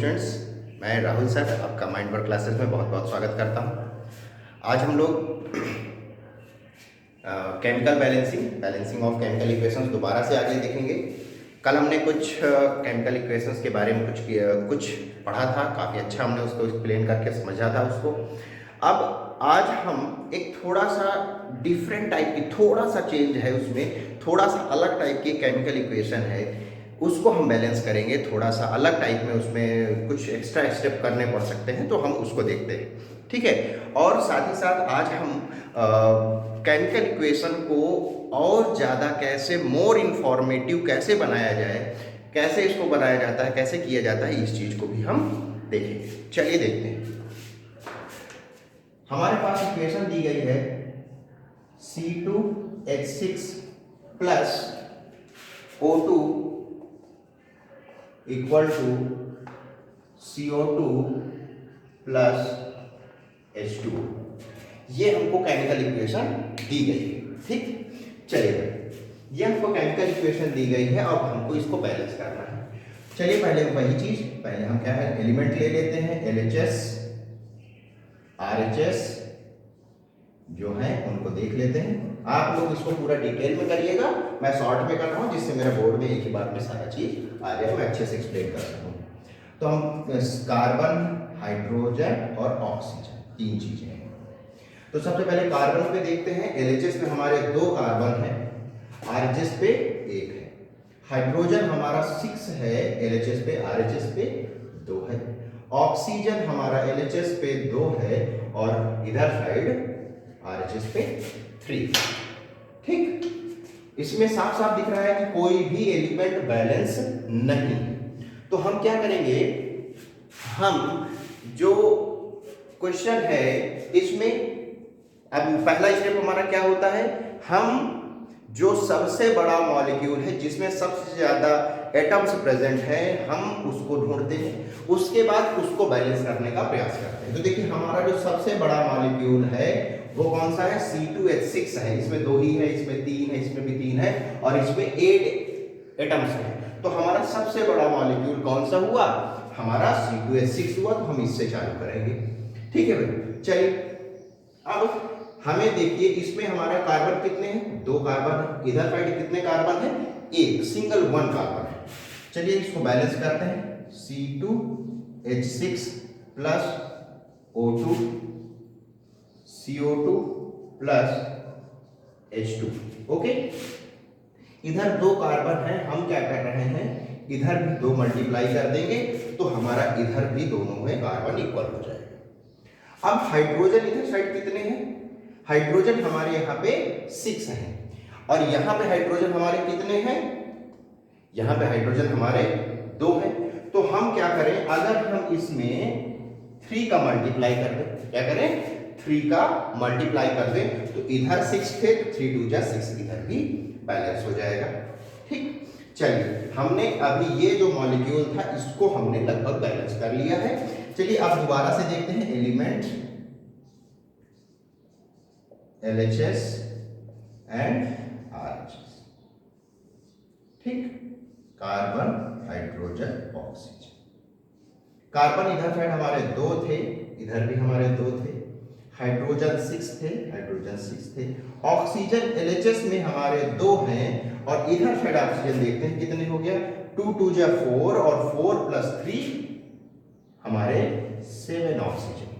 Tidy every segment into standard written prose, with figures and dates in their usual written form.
Students, मैं Rahul sir आपका mind work classes में बहुत बहुत स्वागत करता हूँ। आज हम लोग chemical balancing of chemical equations दोबारा से आगे देखेंगे। कल हमने कुछ केमिकल इक्वेशंस के बारे में कुछ पढ़ा था, काफ़ी अच्छा हमने उसको एक्सप्लेन करके समझा था उसको। अब आज हम एक थोड़ा सा डिफरेंट टाइप की, थोड़ा सा चेंज है उसमें, थोड़ा सा अलग टाइप की केमिकल इक्वेशन है, उसको हम बैलेंस करेंगे। थोड़ा सा अलग टाइप में उसमें कुछ एक्स्ट्रा स्टेप करने पड़ सकते हैं, तो हम उसको देखते हैं, ठीक है। और साथ ही साथ आज हम केमिकल इक्वेशन को और ज़्यादा कैसे मोर इन्फॉर्मेटिव कैसे बनाया जाए, कैसे इसको बनाया जाता है, कैसे किया जाता है, इस चीज़ को भी हम देखेंगे। चलिए देखते हैं। हमारे पास इक्वेशन दी गई है C2H6 plus O2 equal to CO2 plus H2O। ये हमको केमिकल इक्वेशन दी गई है, ठीक। चलिए, ये हमको केमिकल इक्वेशन दी गई है, अब हमको इसको बैलेंस करना है। चलिए पहले वही चीज, पहले हम क्या है, एलिमेंट ले लेते हैं, LHS RHS जो है उनको देख लेते हैं। आप लोग इसको पूरा डिटेल में करिएगा, मैं शॉर्ट में कर रहा हूँ जिससे मेरा बोर्ड में एक ही बार में सारा चीज आ जाए, मैं अच्छे से एक्सप्लेन कर सकूँ। तो हम कार्बन, हाइड्रोजन और ऑक्सीजन, तीन चीजें हैं। तो सबसे पहले कार्बन पे देखते हैं। LHS पे हमारे 2 कार्बन है, RHS पे 1 है। हाइड्रोजन हमारा 6 है LHS पे, RHS पे 2 है। ऑक्सीजन हमारा LHS पे 2 है और इधर साइड RHS पे 3, ठीक। इसमें साफ साफ दिख रहा है कि कोई भी एलिमेंट बैलेंस नहीं। तो हम क्या करेंगे, हम जो क्वेश्चन है इसमें अब पहला स्टेप हमारा क्या होता है, हम जो सबसे बड़ा मॉलिक्यूल है जिसमें सबसे ज्यादा एटम्स प्रेजेंट है, हम उसको ढूंढते हैं, उसके बाद उसको बैलेंस करने का प्रयास करते हैं। तो देखिए हमारा जो सबसे बड़ा मॉलिक्यूल है वो कौन सा है, C2H6 है। इसमें 2 ही है, इसमें 3 है, इसमें भी 3 है और इसमें 8 एटम्स है। तो हमारा सबसे बड़ा मॉलिक्यूल कौन सा हुआ, हमारा C2H6 हुआ। तो हम इससे चालू करेंगे, ठीक है भाई। चलिए अब हमें देखिए इसमें हमारा कार्बन कितने हैं, 2 कार्बन है। इधर साइड कितने कार्बन है, 1 सिंगल 1 कार्बन है। चलिए इसको बैलेंस करते हैं। C2H6 plus O2 CO2 plus H2, okay. इधर 2 कार्बन है, हम क्या कर रहे हैं, इधर भी 2 मल्टीप्लाई कर देंगे तो हमारा इधर भी दोनों में कार्बन इक्वल हो जाएगा। अब हाइड्रोजन इधर साइड कितने हैं, हाइड्रोजन हमारे यहाँ पे 6 है और यहाँ पे हाइड्रोजन हमारे कितने हैं, यहाँ पे हाइड्रोजन हमारे 2 है। तो हम क्या करें, अगर हम इसमें 3 का मल्टीप्लाई कर दें, क्या करें, 3 का मल्टीप्लाई कर दें तो इधर 6 थे तो 3 2 जा 6, इधर भी बैलेंस हो जाएगा, ठीक। चलिए हमने अभी ये जो मॉलिक्यूल था इसको हमने लगभग बैलेंस कर लिया है। चलिए अब दोबारा से देखते हैं, एलिमेंट LHS एंड RHS, ठीक। Carbon, hydrogen, oxygen. कार्बन इधर साइड हमारे 2 थे, इधर भी हमारे 2 थे। हाइड्रोजन 6 थे, हाइड्रोजन 6 थे। ऑक्सीजन LHS में हमारे 2 हैं और इधर साइड ऑक्सीजन देखते हैं कितने हो गया, 2 2 जा 4 और 4 प्लस 3 हमारे 7 ऑक्सीजन।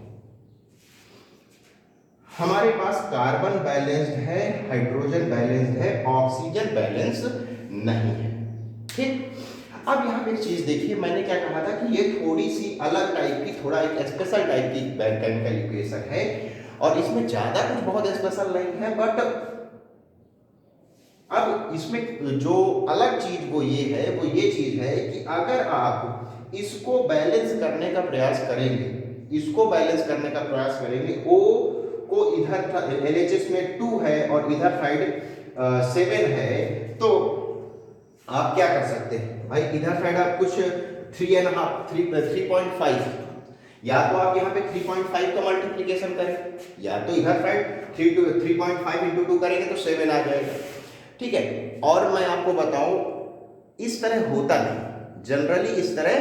हमारे पास कार्बन बैलेंस्ड है, हाइड्रोजन बैलेंस्ड है, ऑक्सीजन बैलेंस नहीं है, ठीक। अब यहाँ पे एक चीज देखिए, मैंने क्या कहा था कि ये थोड़ी सी अलग टाइप की, थोड़ा एक स्पेशल टाइप की केमिकल इक्वेशन है और इसमें ज्यादा कुछ बहुत स्पेशल नहीं है। बट अब इसमें जो अलग चीज वो ये चीज है कि अगर आप इसको बैलेंस करने का प्रयास करेंगे, इसको बैलेंस करने का प्रयास करेंगे, O को इधर LHS में 2 है और इधर साइड 7 है, तो आप क्या कर सकते हैं भाई, इधर साइड आप कुछ 3.5, या तो आप यहाँ पे 3.5 का मल्टीप्लीकेशन करें, या तो इधर साइड 3.5 इंटू 2 करेंगे तो 7 आ जाएगा, ठीक है। और मैं आपको बताऊं इस तरह होता नहीं, जनरली इस तरह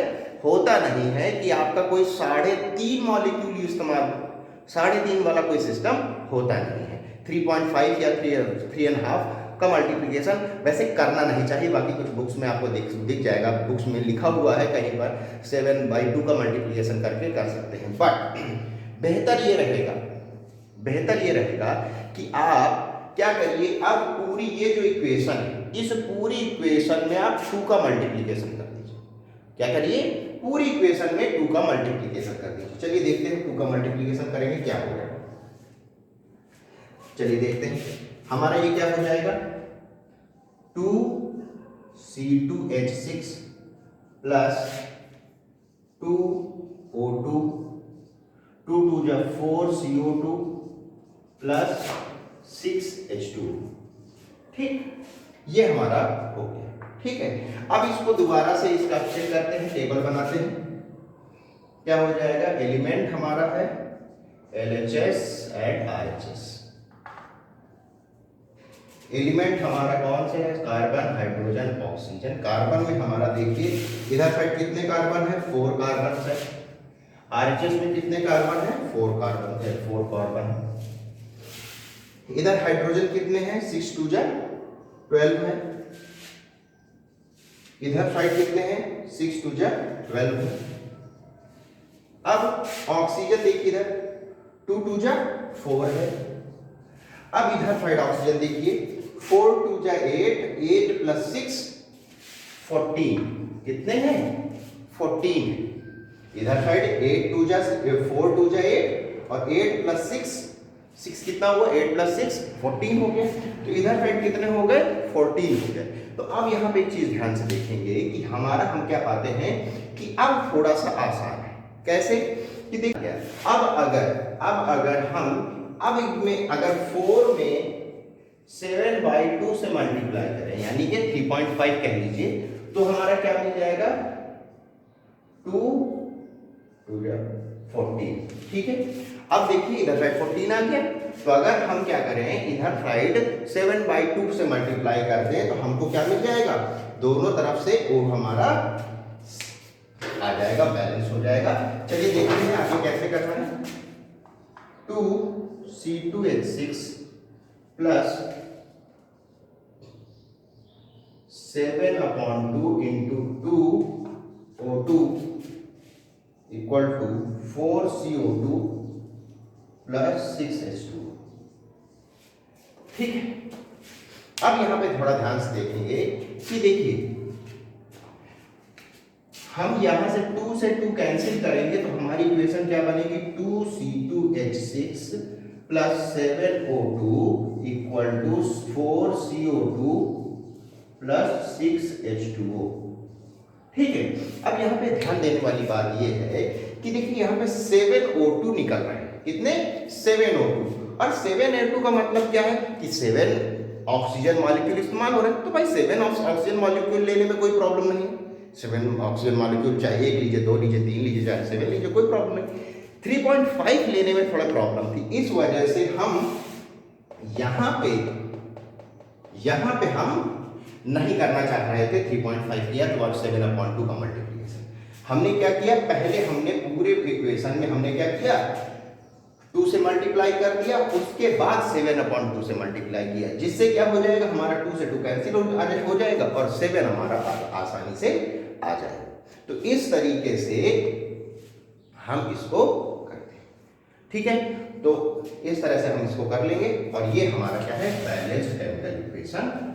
होता नहीं है कि आपका कोई 3.5 मॉलिक्यूल इस्तेमाल हो, 3.5 वाला कोई सिस्टम होता नहीं है। 3.5 या 3.5 का मल्टीप्लिकेशन वैसे करना नहीं चाहिए, बाकी कुछ बुक्स में आपको दिख जाएगा, बुक्स में लिखा हुआ है कहीं पर 7/2 का मल्टीप्लिकेशन करके कर सकते हैं। बट बेहतर ये रहेगा कि आप क्या करिए, अब पूरी ये जो इक्वेशन है, इस पूरी इक्वेशन में आप 2 का मल्टीप्लिकेशन कर दीजिए। क्या करिए, पूरी इक्वेशन में 2 का मल्टीप्लिकेशन कर दीजिए। चलिए देखते हैं 2 का मल्टीप्लिकेशन करेंगे क्या होगा। चलिए देखते हैं, हमारा ये क्या हो जाएगा, 2C2H6 प्लस 2O2, 2 2 जा 4CO2 प्लस 6H2। ठीक, ये हमारा हो गया। ठीक है, अब इसको दोबारा से इसका चेक करते हैं, टेबल बनाते हैं। क्या हो जाएगा, एलिमेंट हमारा है LHS एंड RHS। एलिमेंट हमारा कौन से है, कार्बन, हाइड्रोजन, ऑक्सीजन। कार्बन में हमारा देखिए इधर साइड कितने कार्बन है, 4 कार्बन है। RHS में कितने कार्बन है, 4 कार्बन है, 4 कार्बन है। इधर हाइड्रोजन कितने हैं, 6 2 जा 12 है। इधर साइड कितने हैं, 6 2 जा 12 है। अब ऑक्सीजन देखिए, इधर 2 2 जा 4 है। अब इधर साइड ऑक्सीजन देखिए, 4 2 जा 8, 8 प्लस 6 14, कितने हैं, 14। इधर साइड 8 2 जा 4 2 जा 8 और 8 प्लस 6 कितना हुआ, 8 प्लस 6 14 हो गया। तो इधर साइड कितने हो गए, 14 हो गए। तो अब यहाँ पे एक चीज ध्यान से देखेंगे कि हमारा हम क्या पाते हैं कि अब थोड़ा सा आसान है। कैसे कि देखिए, अब अगर हम में अगर 4 में 7/2 से मल्टीप्लाई करें, यानी कि 3.5 कह लीजिए, तो हमारा क्या मिल जाएगा, 2 2 14। ठीक है, अब देखिए इधर साइड 14 आ गया। तो अगर हम क्या करें, इधर साइड 7/2 से मल्टीप्लाई कर दें तो हमको क्या मिल जाएगा, दोनों तरफ से वो हमारा आ जाएगा, बैलेंस हो जाएगा। चलिए देखते हैं आगे कैसे करना है। 2C2H6 plus 7/2 into 2O2 equal to 4CO2 plus 6H2। ठीक है, अब यहां पे थोड़ा ध्यान से देखेंगे कि देखिए, हम यहां से 2 से 2 कैंसिल करेंगे तो हमारी इक्वेशन क्या बनेगी, 2C2H6 plus 7O2 equal to 4CO2 plus 6H2O। ठीक है, अब यहाँ पे ध्यान देने वाली बात ये है कि देखिए यहाँ पे 7O2 निकल रहा है, कितने, 7O2। और 7O2 का मतलब क्या है कि 7 ऑक्सीजन मॉलिक्यूल इस्तेमाल हो रहे हैं। तो भाई 7 ऑक्सीजन मॉलिक्यूल लेने में कोई प्रॉब्लम नहीं है। 7 ऑक्सीजन मॉलिक्यूल चाहे 1 लीजिए, 2 लीजिए, 3 लीजिए, चाहे 7 लीजिए, कोई प्रॉब्लम नहीं। 3.5 लेने में थोड़ा प्रॉब्लम थी, इस वजह से हम यहाँ पे हम नहीं करना चाह रहे थे 3.5 लिया तो 7/2 का मल्टीप्लिकेशन। हमने क्या किया, पहले हमने पूरे इक्वेशन में हमने क्या किया, 2 से मल्टीप्लाई कर दिया, उसके बाद 7/2 से मल्टीप्लाई किया, जिससे क्या हो जाएगा, हमारा 2 से 2 कैंसिल हो जाएगा और 7 हमारा आसानी से आ जाएगा। तो इस तरीके से हम इसको करते हैं। ठीक है, तो इस तरह से हम इसको कर लेंगे और ये हमारा क्या है, बैलेंस्ड केमिकल इक्वेशन।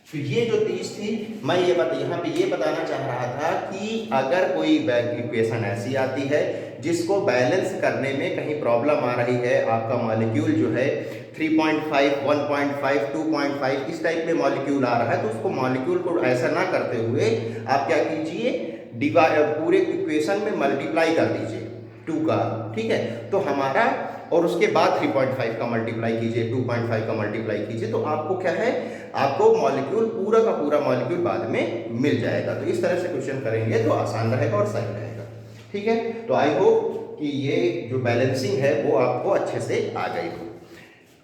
तो ये जो चीज थी, मैं यहाँ पे ये बताना चाह रहा था कि अगर कोई इक्वेशन ऐसी आती है जिसको बैलेंस करने में कहीं प्रॉब्लम आ रही है, आपका मॉलिक्यूल जो है 3.5, 1.5, 2.5 इस टाइप में मॉलिक्यूल आ रहा है, तो उसको मॉलिक्यूल को ऐसा ना करते हुए आप क्या कीजिए, पूरे इक्वेशन में मल्टीप्लाई कर दीजिए 2 का। ठीक है, तो हमारा, और उसके बाद 3.5 का मल्टीप्लाई कीजिए, 2.5 का मल्टीप्लाई कीजिए, तो आपको क्या है, आपको मॉलिक्यूल पूरा का पूरा मॉलिक्यूल बाद में मिल जाएगा। तो इस तरह से क्वेश्चन करेंगे तो आसान रहेगा और सही रहेगा। ठीक है, तो आई होप कि ये जो बैलेंसिंग है वो आपको अच्छे से आ गई हो।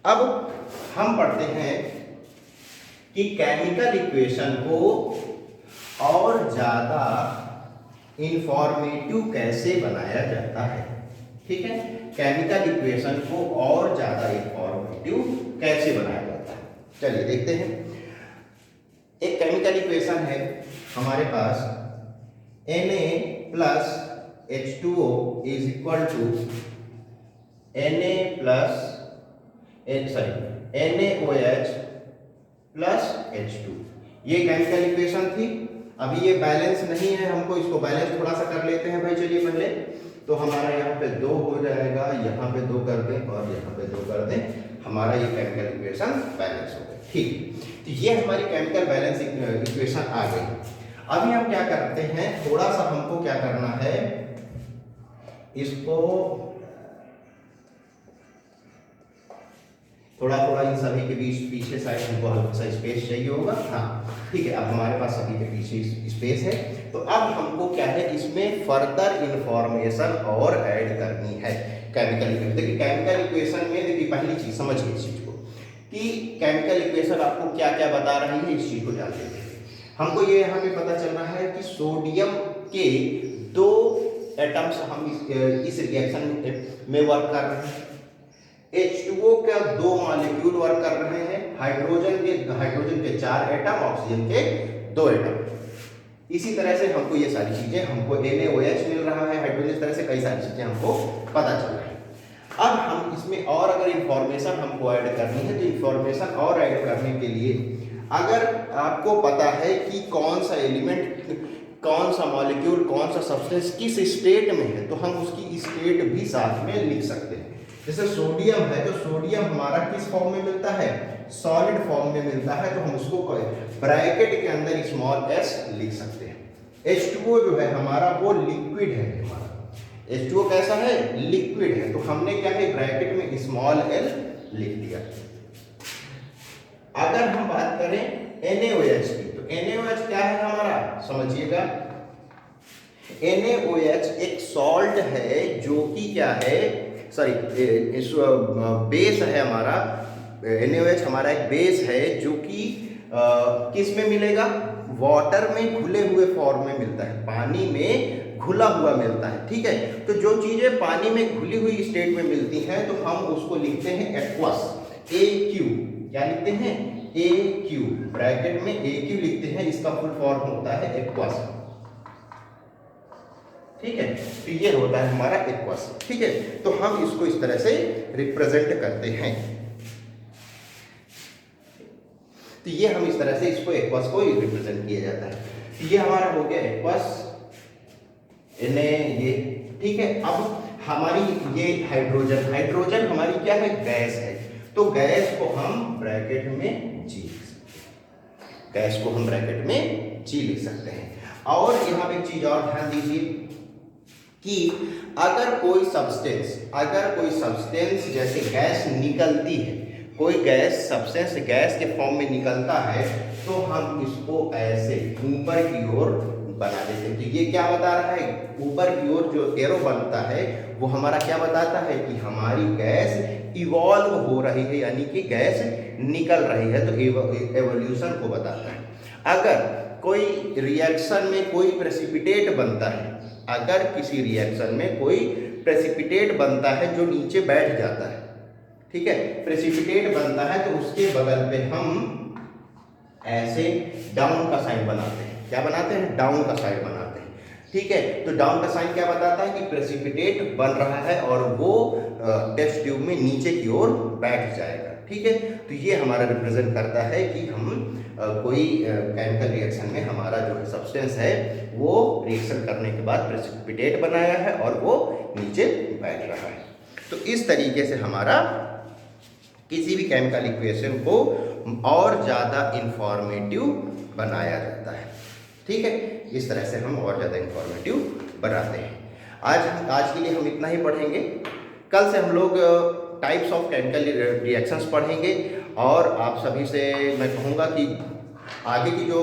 अब हम पढ़ते हैं कि केमिकल इक्वेशन को और ज़्यादा इंफॉर्मेटिव कैसे बनाया जाता है। ठीक है, केमिकल इक्वेशन को और ज़्यादा इंफॉर्मेटिव कैसे बनाया जाता है, चलिए देखते हैं। एक केमिकल इक्वेशन है हमारे पास, Na plus H2O is equal to NaOH plus H2। ये केमिकल इक्वेशन थी। अभी ये बैलेंस नहीं है, हमको इसको बैलेंस थोड़ा सा कर लेते हैं भाई। चलिए पहले तो हमारा यहाँ पे 2 हो जाएगा, यहाँ पे 2 कर दें और यहाँ पे 2 कर दें, हमारा ये केमिकल इक्वेशन बैलेंस हो गई। ठीक, तो ये हमारी केमिकल बैलेंस इक्वेशन आ गई। अभी हम क्या करते हैं, थोड़ा सा हमको क्या करना है, इसको थोड़ा थोड़ा इन सभी के बीच पीछे साइड हमको हल्का सा स्पेस चाहिए होगा। हाँ ठीक है, अब हमारे पास सभी के पीछे स्पेस है। तो अब हमको क्या है, इसमें फर्दर इंफॉर्मेशन और ऐड करनी है केमिकल इक्वेशन। देखिए केमिकल इक्वेशन में देखिए पहली चीज समझिए इस चीज को कि केमिकल इक्वेशन आपको क्या क्या बता रही है, इस चीज को जान लेते हैं। हमको ये यहाँ पे पता चल रहा है कि सोडियम के 2 एटम्स हम इस रिएक्शन में वर्क कर रहे हैं। H2O का 2 मॉलिक्यूल वर्क कर रहे हैं, हाइड्रोजन के 4 एटम, ऑक्सीजन के 2 एटम। इसी तरह से हमको ये सारी चीजें, हमको NaOH मिल रहा है हाइड्रोजन, इस तरह से कई सारी चीजें हमको पता चल रही है। अब हम इसमें और अगर इंफॉर्मेशन हमको ऐड करनी है, तो इंफॉर्मेशन और ऐड करने के लिए अगर आपको पता है कि कौन सा एलिमेंट, कौन सा मॉलिक्यूल, कौन सा सब्सटेंस किस स्टेट में है, तो हम उसकी स्टेट भी साथ में लिख सकते हैं। जैसे सोडियम है, तो सोडियम हमारा किस फॉर्म में मिलता है, सॉलिड फॉर्म में मिलता है, तो हम उसको ब्रैकेट के अंदर स्मॉल s लिख सकते हैं। H2O जो है हमारा वो लिक्विड है, हमारा H2O कैसा है, लिक्विड है, तो हमने क्या है ब्रैकेट में स्मॉल l लिख दिया। अगर हम बात करें NaOH की, तो NaOH क्या है हमारा, समझिएगा NaOH एक सॉल्ट है जो कि क्या है, सॉरी बेस है हमारा। NaOH हमारा एक बेस है जो कि किस में मिलेगा, वाटर में घुले हुए फॉर्म में मिलता है, पानी में घुला हुआ मिलता है। ठीक है, तो जो चीजें पानी में घुली हुई स्टेट में मिलती हैं तो हम उसको लिखते हैं एक्वस, AQ। क्या लिखते हैं, AQ, ब्रैकेट में AQ लिखते हैं, इसका फुल फॉर्म होता है एक्वस। ठीक है, तो ये होता है हमारा एक्वस। ठीक है, तो हम इसको इस तरह से रिप्रेजेंट करते हैं। तो ये हम इस तरह से इसको एक्वस को रिप्रेजेंट किया जाता है। तो ये हमारा हो गया एक्वस Na ये। ठीक है, अब हमारी ये हाइड्रोजन हमारी क्या है, गैस है, तो गैस को हम ब्रैकेट में G, गैस को हम ब्रैकेट में G लिख सकते हैं। और यहाँ पे एक चीज और ध्यान दीजिए कि अगर कोई सब्सटेंस जैसे गैस निकलती है, कोई गैस सब्सटेंस गैस के फॉर्म में निकलता है, तो हम इसको ऐसे ऊपर की ओर बना देते हैं। तो ये क्या बता रहा है, ऊपर की ओर जो एरो बनता है वो हमारा क्या बताता है कि हमारी गैस इवॉल्व हो रही है, यानी कि गैस निकल रही है, तो एवोल्यूशन को बताता है। अगर कोई रिएक्शन में कोई प्रेसिपिटेट बनता है, अगर किसी रिएक्शन में कोई प्रेसिपिटेट बनता है जो नीचे बैठ जाता है, ठीक है, प्रेसिपिटेट बनता है, तो उसके बगल पे हम ऐसे डाउन का साइन बनाते हैं। क्या बनाते हैं, डाउन का साइन बनाते हैं। ठीक है, तो डाउन का साइन क्या बताता है कि प्रेसिपिटेट बन रहा है और वो टेस्ट ट्यूब में नीचे की ओर बैठ जाएगा। ठीक है, तो ये हमारा रिप्रेजेंट करता है कि हम कोई केमिकल रिएक्शन में हमारा जो है सब्सटेंस है वो रिएक्शन करने के बाद प्रेसिपिटेट बनाया है और वो नीचे बैठ रहा है। तो इस तरीके से हमारा किसी भी केमिकल इक्वेशन को और ज़्यादा इंफॉर्मेटिव बनाया जाता है। ठीक है, इस तरह से हम और ज़्यादा इंफॉर्मेटिव बनाते हैं। आज के लिए हम इतना ही पढ़ेंगे। कल से हम लोग टाइप्स ऑफ केमिकल रिएक्शंस पढ़ेंगे और आप सभी से मैं कहूँगा कि आगे की जो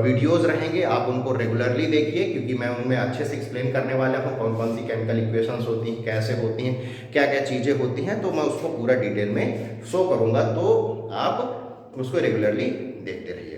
वीडियोज़ रहेंगे आप उनको रेगुलरली देखिए, क्योंकि मैं उनमें अच्छे से एक्सप्लेन करने वाला हूँ कौन कौन सी केमिकल इक्वेशंस होती हैं, कैसे होती हैं, क्या क्या चीज़ें होती हैं, तो मैं उसको पूरा डिटेल में शो करूँगा, तो आप उसको रेगुलरली देखते रहिए।